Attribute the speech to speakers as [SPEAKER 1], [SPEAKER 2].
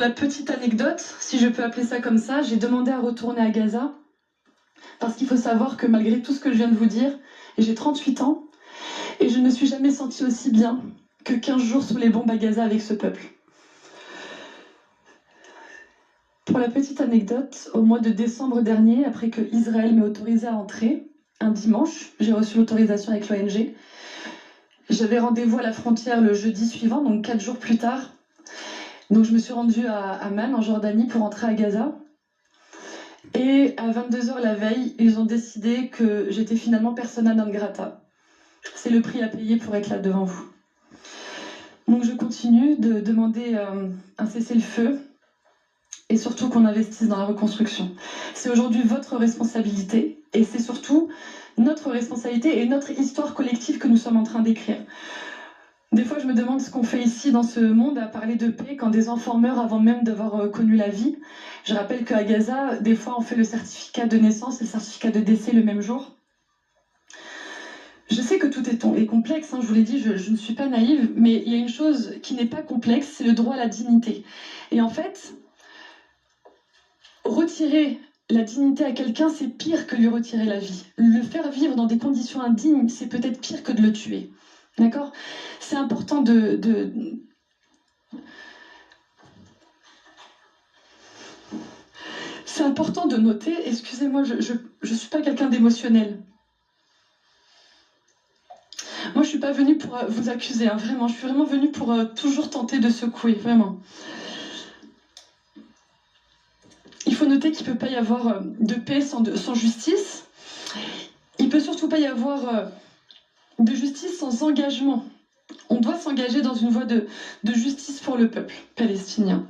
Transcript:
[SPEAKER 1] la petite anecdote, si je peux appeler ça comme ça, j'ai demandé à retourner à Gaza, parce qu'il faut savoir que malgré tout ce que je viens de vous dire, j'ai 38 ans, et je ne me suis jamais sentie aussi bien que 15 jours sous les bombes à Gaza avec ce peuple. Pour la petite anecdote, au mois de décembre dernier, après que Israël m'ait autorisé à entrer, un dimanche, j'ai reçu l'autorisation avec l'ONG, j'avais rendez-vous à la frontière le jeudi suivant, donc 4 jours plus tard. Donc je me suis rendue à Amman, en Jordanie, pour entrer à Gaza. Et à 22h la veille, ils ont décidé que j'étais finalement persona non grata. C'est le prix à payer pour être là devant vous. Donc je continue de demander un cessez-le-feu et surtout qu'on investisse dans la reconstruction. C'est aujourd'hui votre responsabilité et c'est surtout notre responsabilité et notre histoire collective que nous sommes en train d'écrire. Des fois, je me demande ce qu'on fait ici dans ce monde à parler de paix quand des enfants meurent avant même d'avoir connu la vie. Je rappelle qu'à Gaza, des fois, on fait le certificat de naissance et le certificat de décès le même jour. Je sais que tout est complexe, hein, je vous l'ai dit, je ne suis pas naïve, mais il y a une chose qui n'est pas complexe, c'est le droit à la dignité. Et en fait, retirer la dignité à quelqu'un, c'est pire que lui retirer la vie. Le faire vivre dans des conditions indignes, c'est peut-être pire que de le tuer. D'accord ? C'est important C'est important de noter, excusez-moi, je suis pas quelqu'un d'émotionnel. Moi, je suis pas venue pour vous accuser, hein, vraiment. Je suis vraiment venue pour toujours tenter de secouer, vraiment. Il faut noter qu'il ne peut pas y avoir de paix sans justice. Il ne peut surtout pas y avoir de justice sans engagement. On doit s'engager dans une voie de justice pour le peuple palestinien.